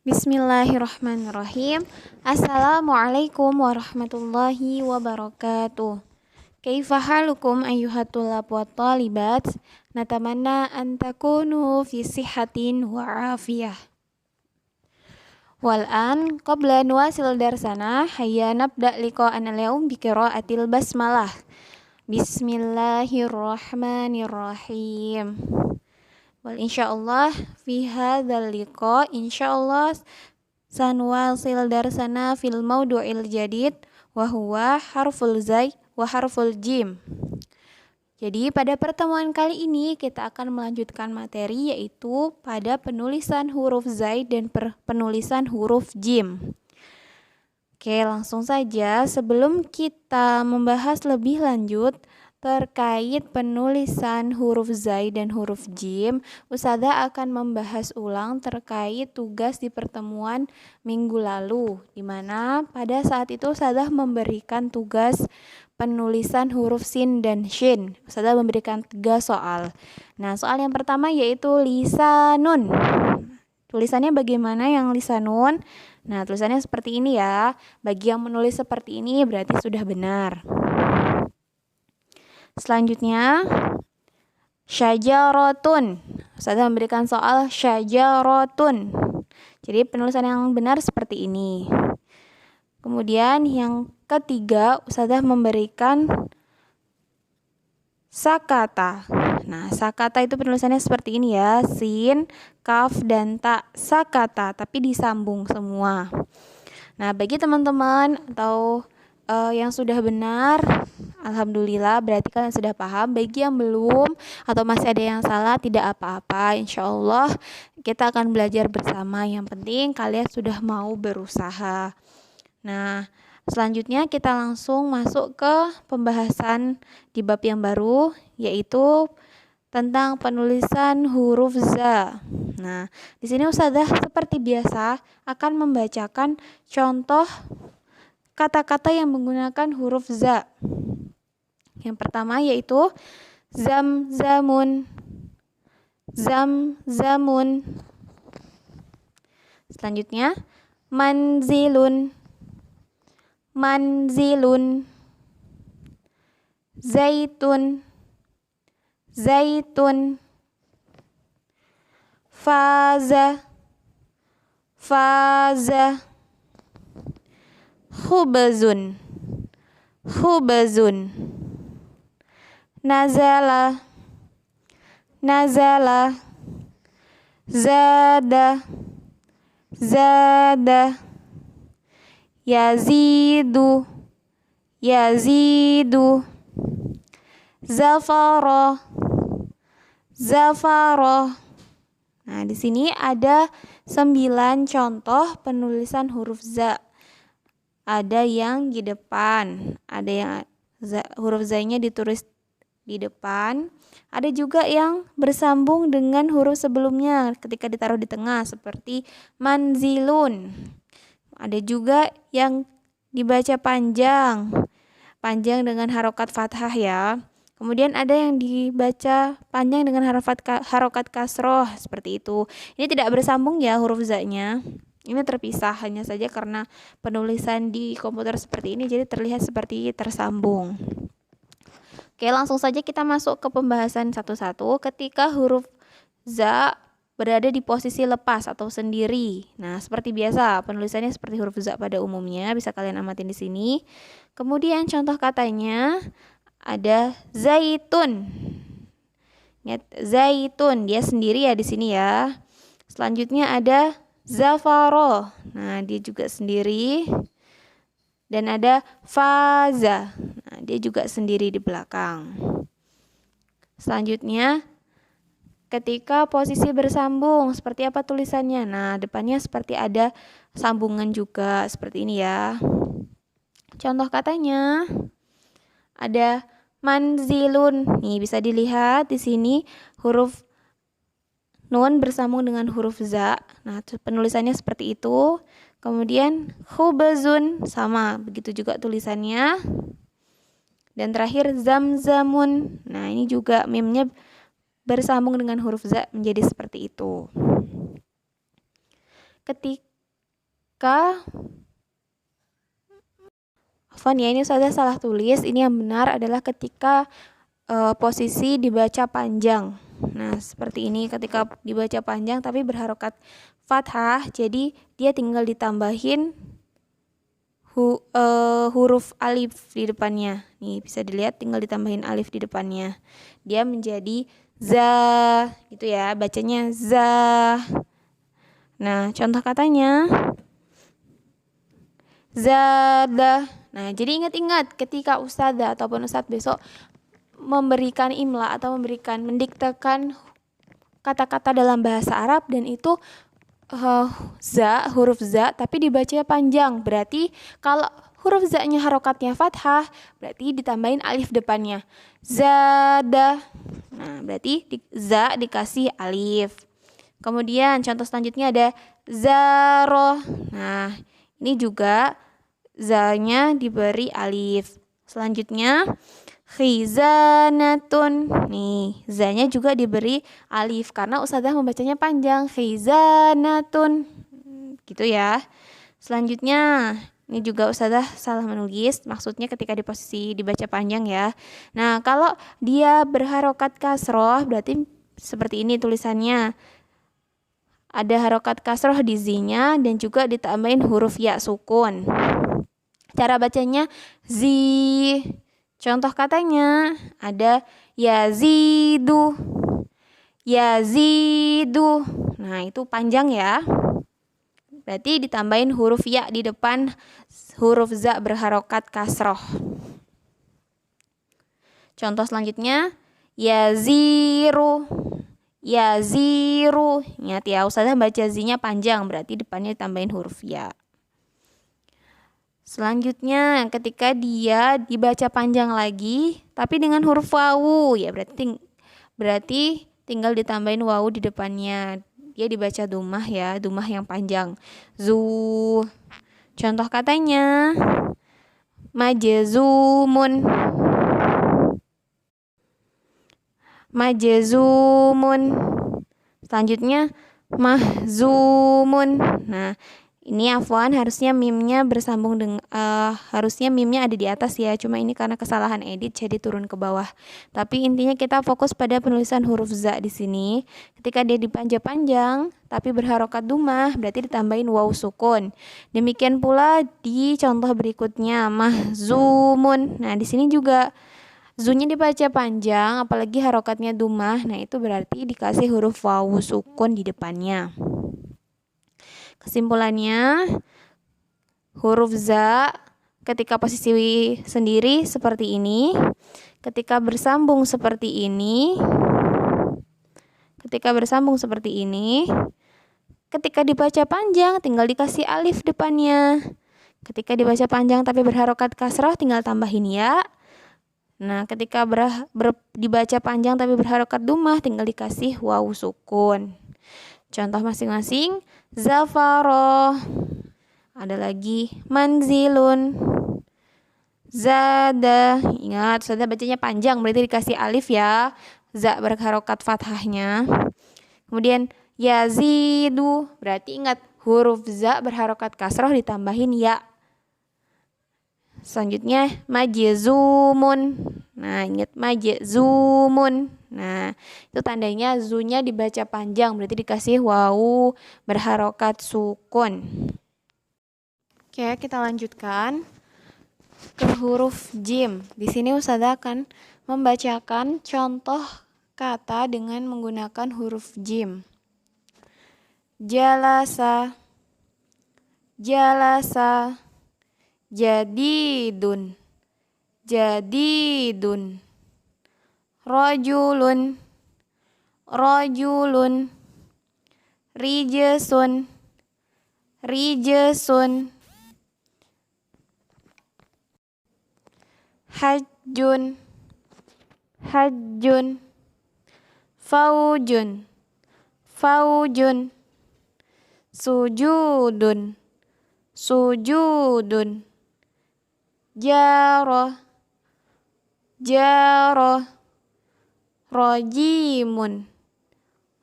Bismillahirrahmanirrahim. Assalamualaikum warahmatullahi wabarakatuh. Kaifa halukum ayyuhat tulab wa talibat? Natamanna an takunu fi sihatin wa afiyah. Wal'an qabla nuwasil darsana hayya nabda liqa'ana al-yawm bi qira'atil basmalah. Bismillahirrahmanirrahim. Wal insyaallah fi hadzal liqa insyaallah sanwasil darsana fil maudu'il jadid wa huwa harful zai wa harful jim. Jadi pada pertemuan kali ini kita akan melanjutkan materi yaitu pada penulisan huruf zai dan penulisan huruf jim. Oke, langsung saja sebelum kita membahas lebih lanjut terkait penulisan huruf zai dan huruf jim, Ustazah akan membahas ulang terkait tugas di pertemuan minggu lalu, di mana pada saat itu Ustazah memberikan tugas penulisan huruf sin dan shin. Ustazah memberikan 3 soal. Nah, soal yang pertama yaitu lisanun. Tulisannya bagaimana yang lisanun? Nah, tulisannya seperti ini ya. Bagi yang menulis seperti ini berarti sudah benar. Selanjutnya, syajaratun. Ustazah memberikan soal syajaratun. Jadi penulisan yang benar seperti ini. Kemudian yang ketiga, Ustazah memberikan sakata. Nah, sakata itu penulisannya seperti ini ya. Sin, kaf, dan ta. Sakata, tapi disambung semua. Nah, bagi teman-teman atau yang sudah benar, alhamdulillah berarti kalian sudah paham. Bagi yang belum atau masih ada yang salah, tidak apa-apa. Insyaallah kita akan belajar bersama. Yang penting kalian sudah mau berusaha. Nah, selanjutnya kita langsung masuk ke pembahasan di bab yang baru, yaitu tentang penulisan huruf za. Nah, di sini Ustazah seperti biasa akan membacakan contoh kata-kata yang menggunakan huruf za. Yang pertama yaitu zam-zamun. Zam-zamun. Selanjutnya manzilun. Manzilun. Zaitun. Zaitun. Faza. Faza. Khubazun. Khubazun. Nazala. Nazala. Zada. Zada. Yazidu. Yazidu. Zafara. Zafara. Nah, di sini ada 9 contoh penulisan huruf za. Ada yang di depan, ada yang huruf za-nya ditulis di depan, ada juga yang bersambung dengan huruf sebelumnya ketika ditaruh di tengah seperti manzilun. Ada juga yang dibaca panjang dengan harokat fathah ya. Kemudian ada yang dibaca panjang dengan harokat kasroh seperti itu. Ini tidak bersambung ya huruf za-nya. Ini terpisah hanya saja karena penulisan di komputer seperti ini jadi terlihat seperti tersambung. Oke, langsung saja kita masuk ke pembahasan satu-satu. Ketika huruf za berada di posisi lepas atau sendiri. Nah, seperti biasa penulisannya seperti huruf za pada umumnya, bisa kalian amatin di sini. Kemudian contoh katanya ada zaitun. Ingat, zaitun dia sendiri ya di sini ya. Selanjutnya ada zafaro. Nah, dia juga sendiri. Dan ada faza. Nah, dia juga sendiri di belakang. Selanjutnya, ketika posisi bersambung, seperti apa tulisannya? Nah, depannya seperti ada sambungan juga, seperti ini ya. Contoh katanya ada manzilun. Nih, bisa dilihat di sini huruf nun bersambung dengan huruf za. Nah, penulisannya seperti itu. Kemudian khubazun sama, begitu juga tulisannya. Dan terakhir zamzamun. Nah, ini juga mimnya bersambung dengan huruf za menjadi seperti itu. Afwan ya, ini saya salah tulis. Ini yang benar adalah ketika posisi dibaca panjang. Nah, seperti ini ketika dibaca panjang tapi berharokat fathah, jadi dia tinggal ditambahin huruf alif di depannya. Nih, bisa dilihat tinggal ditambahin alif di depannya. Dia menjadi za, gitu ya, bacanya za. Nah, contoh katanya zada. Nah, jadi ingat-ingat ketika ustadzah ataupun ustadz besok memberikan imla atau mendiktekan kata-kata dalam bahasa Arab dan itu huruf za tapi dibaca panjang. Berarti kalau huruf za-nya harokatnya fathah, berarti ditambahin alif depannya. Zada. Nah, berarti za dikasih alif. Kemudian contoh selanjutnya ada zaro. Nah, ini juga za-nya diberi alif. Selanjutnya khizanatun. Nih, za-nya juga diberi alif karena ustadzah membacanya panjang. Khizanatun. Gitu ya. Selanjutnya, ini juga ustadzah salah menulis, maksudnya ketika di posisi dibaca panjang ya. Nah, kalau dia berharokat kasroh berarti seperti ini tulisannya. Ada harokat kasroh di zi-nya dan juga ditambahin huruf ya sukun. Cara bacanya zi. Contoh katanya ada yazidu. Yazidu. Nah, itu panjang ya. Berarti ditambahin huruf ya di depan huruf za berharokat kasroh. Contoh selanjutnya yaziru. Yaziru. Ingat ya, ustazah baca zi-nya panjang, berarti depannya ditambahin huruf ya. Selanjutnya ketika dia dibaca panjang lagi tapi dengan huruf wawu, ya berarti tinggal ditambahin wawu di depannya. Dia dibaca dumah ya, dumah yang panjang. Zu. Contoh katanya majezumun. Majezumun. Selanjutnya mahzumun. Nah, ini afwan harusnya mimnya bersambung dengan harusnya mimnya ada di atas ya, cuma ini karena kesalahan edit jadi turun ke bawah. Tapi intinya kita fokus pada penulisan huruf za di sini. Ketika dia dipanjang tapi berharokat dumah berarti ditambahin waw sukun. Demikian pula di contoh berikutnya mahzumun. Nah, di sini juga zunya dibaca panjang apalagi harokatnya dumah. Nah, itu berarti dikasih huruf waw sukun di depannya. Kesimpulannya, huruf za ketika posisi sendiri seperti ini, ketika bersambung seperti ini, ketika dibaca panjang tinggal dikasih alif depannya. Ketika dibaca panjang tapi berharokat kasrah tinggal tambahin ya. Nah, ketika dibaca panjang tapi berharokat dumah tinggal dikasih waw sukun. Contoh masing-masing, zafaro. Ada lagi manzilun. Zada. Ingat, sudah bacanya panjang berarti dikasih alif ya. Za berharokat fathahnya. Kemudian yazidu. Berarti ingat huruf za berharokat kasroh ditambahin ya. Selanjutnya majezumun. Nah, ingat majezumun. Nah, itu tandanya zunya dibaca panjang berarti dikasih wawu berharokat sukun. Oke, kita lanjutkan ke huruf jim. Di sini ustazah akan membacakan contoh kata dengan menggunakan huruf jim. Jalasa. Jalasa. Jadidun. Jadidun. Rajulun. Rajulun. Rijesun. Rijesun. Hajjun. Hajjun. Faujun. Faujun. Sujudun. Sujudun. Jaroh. Jaroh. Rojimun.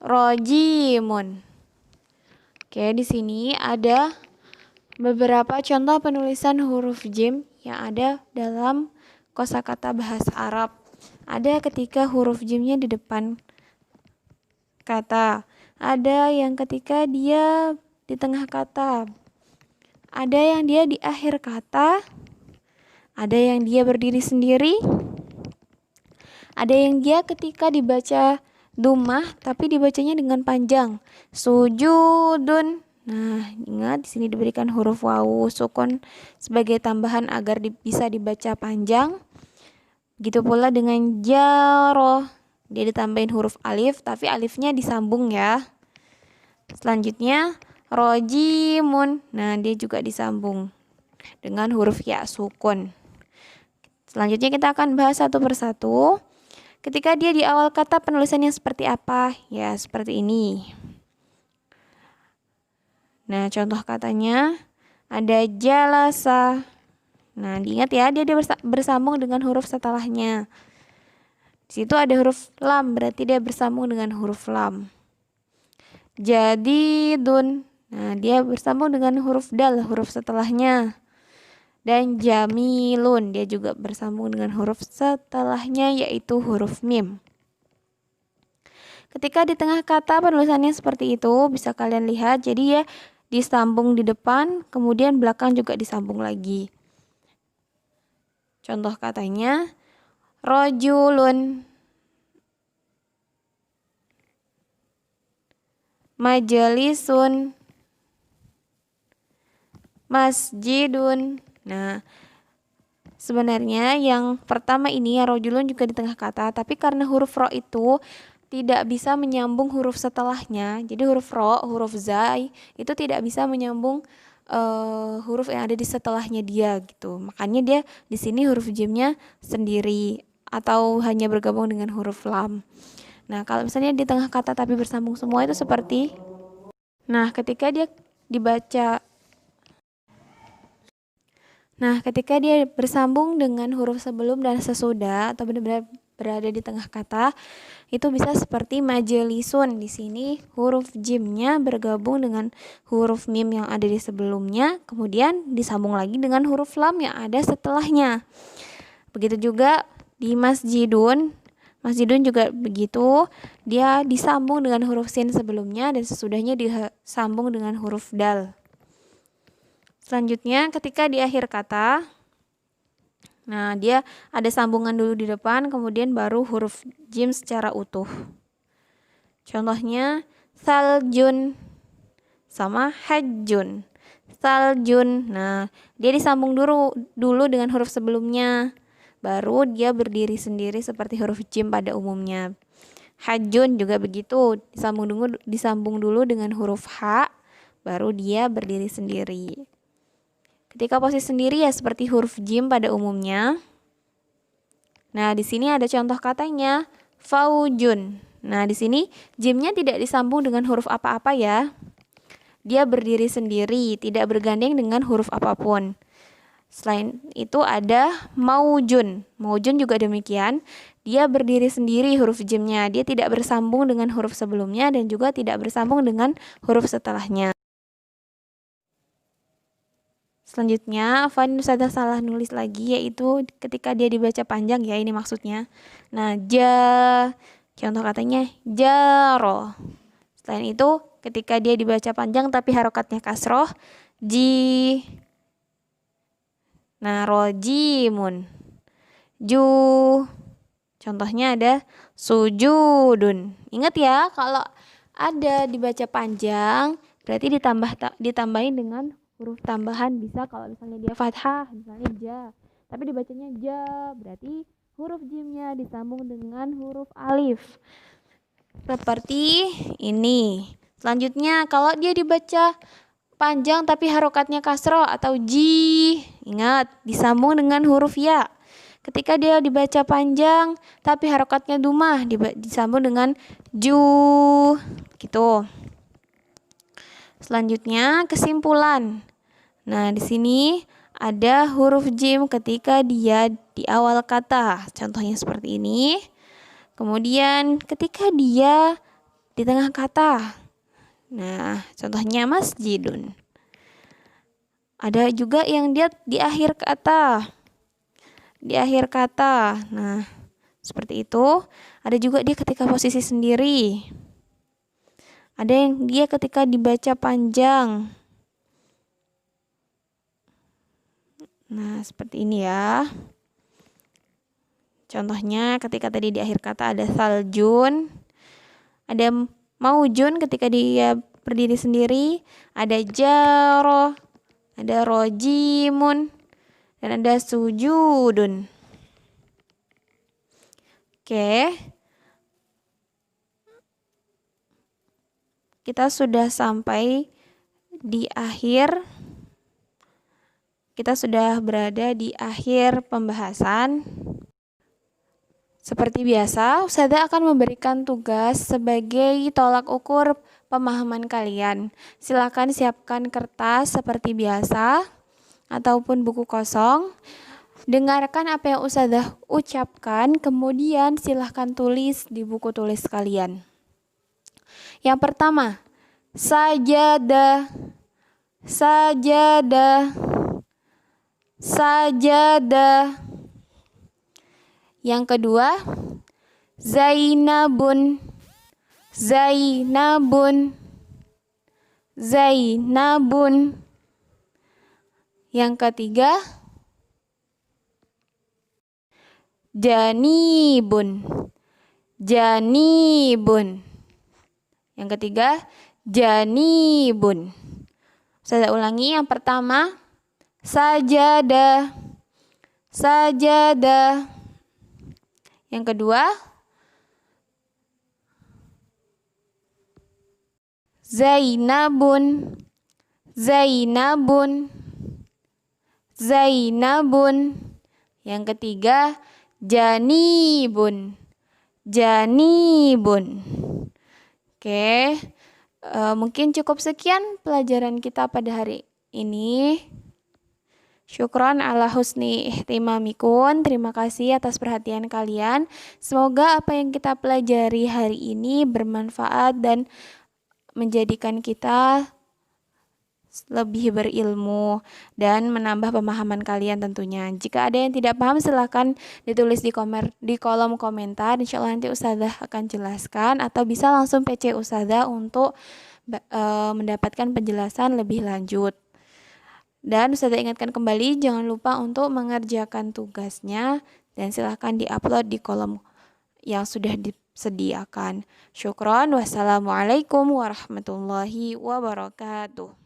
Rojimun. Oke, di sini ada Beberapa contoh penulisan huruf jim yang ada dalam kosakata bahasa Arab. Ada ketika huruf jimnya di depan kata. Ada yang ketika dia di tengah kata. Ada yang dia di akhir kata. Ada yang dia berdiri sendiri. Ada yang dia ketika dibaca dumah tapi dibacanya dengan panjang. Sujudun. Nah, ingat di sini diberikan huruf wawu sukun sebagai tambahan agar bisa dibaca panjang. Begitu pula dengan jaro. Dia ditambahin huruf alif tapi alifnya disambung ya. Selanjutnya rojimun. Nah, dia juga disambung dengan huruf ya sukun. Selanjutnya kita akan bahas satu persatu. Ketika dia di awal kata penulisannya seperti apa? Ya, seperti ini. Nah, contoh katanya ada jalasa. Nah, diingat ya, dia bersambung dengan huruf setelahnya. Di situ ada huruf lam, berarti dia bersambung dengan huruf lam. Jadidun. Nah, dia bersambung dengan huruf dal, huruf setelahnya. Dan jamilun, dia juga bersambung dengan huruf setelahnya yaitu huruf mim. Ketika di tengah kata penulisannya seperti itu, bisa kalian lihat, jadi ya disambung di depan, kemudian belakang juga disambung lagi. Contoh katanya, rojulun, majalisun, masjidun. Nah, sebenarnya yang pertama ini ya rojulun juga di tengah kata, tapi karena huruf ro itu tidak bisa menyambung huruf setelahnya, jadi huruf ro, huruf zai itu tidak bisa menyambung huruf yang ada di setelahnya dia gitu. Makanya dia di sini huruf jimnya sendiri atau hanya bergabung dengan huruf lam. Nah, kalau misalnya di tengah kata tapi bersambung semua itu seperti, nah ketika dia dibaca, nah ketika dia bersambung dengan huruf sebelum dan sesudah atau benar-benar berada di tengah kata, itu bisa seperti majelisun. Di sini huruf jimnya bergabung dengan huruf mim yang ada di sebelumnya, kemudian disambung lagi dengan huruf lam yang ada setelahnya. Begitu juga di masjidun. Masjidun juga begitu, dia disambung dengan huruf sin sebelumnya dan sesudahnya disambung dengan huruf dal. Selanjutnya ketika di akhir kata, nah dia ada sambungan dulu di depan, kemudian baru huruf jim secara utuh. Contohnya saljun sama hajjun. Saljun, nah dia disambung dulu dengan huruf sebelumnya, baru dia berdiri sendiri seperti huruf jim pada umumnya. Hajjun juga begitu, disambung dulu dengan huruf ha, baru dia berdiri sendiri. Ketika posisi sendiri ya seperti huruf jim pada umumnya. Nah, di sini ada contoh katanya faujun. Nah, di sini jimnya tidak disambung dengan huruf apa-apa ya. Dia berdiri sendiri, tidak bergandeng dengan huruf apapun. Selain itu ada maujun. Maujun juga demikian. Dia berdiri sendiri huruf jimnya. Dia tidak bersambung dengan huruf sebelumnya dan juga tidak bersambung dengan huruf setelahnya. Selanjutnya, Afan sudah salah nulis lagi, yaitu ketika dia dibaca panjang ya, ini maksudnya. Nah, contoh katanya jaro. Selain itu, ketika dia dibaca panjang tapi harokatnya kasroh, ji. Nah, rojimun. Ju. Contohnya ada sujudun. Ingat ya, kalau ada dibaca panjang, berarti ditambahin dengan huruf tambahan. Bisa kalau misalnya dia fathah, misalnya ja, tapi dibacanya ja, berarti huruf jimnya disambung dengan huruf alif seperti ini. Selanjutnya kalau dia dibaca panjang tapi harokatnya kasroh atau ji, ingat disambung dengan huruf ya. Ketika dia dibaca panjang tapi harokatnya dumah, disambung dengan ju gitu. Selanjutnya kesimpulan. Nah, di sini ada huruf jim ketika dia di awal kata. Contohnya seperti ini. Kemudian ketika dia di tengah kata. Nah, contohnya masjidun. Ada juga yang dia di akhir kata. Di akhir kata. Nah, seperti itu. Ada juga dia ketika posisi sendiri. Ada yang dia ketika dibaca panjang. Nah, seperti ini ya. Contohnya ketika tadi di akhir kata ada saljun. Ada maujun ketika dia berdiri sendiri. Ada jaro. Ada rojimun. Dan ada sujudun. Oke. Kita sudah sampai di akhir. Kita sudah berada di akhir pembahasan. Seperti biasa, Ustazah akan memberikan tugas sebagai tolak ukur pemahaman kalian. Silakan siapkan kertas seperti biasa ataupun buku kosong. Dengarkan apa yang Ustazah ucapkan, kemudian silahkan tulis di buku tulis kalian. Yang pertama, sajadah, sajadah, sajadah. Yang kedua, Zainabun, Zainabun, Zainabun. Yang ketiga, Janibun, Janibun. Yang ketiga, Janibun. Saya ulangi, yang pertama, sajadah, sajadah. Yang kedua, Zainabun, Zainabun, Zainabun. Yang ketiga, Janibun, Janibun. Oke, mungkin cukup sekian pelajaran kita pada hari ini. Syukron ala husni ihtimamikun. Terima kasih atas perhatian kalian. Semoga apa yang kita pelajari hari ini bermanfaat dan menjadikan kita lebih berilmu dan menambah pemahaman kalian tentunya. Jika ada yang tidak paham silahkan ditulis di kolom komentar. Insya Allah nanti Ustazah akan jelaskan atau bisa langsung PC Ustazah untuk mendapatkan penjelasan lebih lanjut. Dan Ustazah ingatkan kembali, jangan lupa untuk mengerjakan tugasnya dan silahkan diupload di kolom yang sudah disediakan. Syukron, wassalamualaikum warahmatullahi wabarakatuh.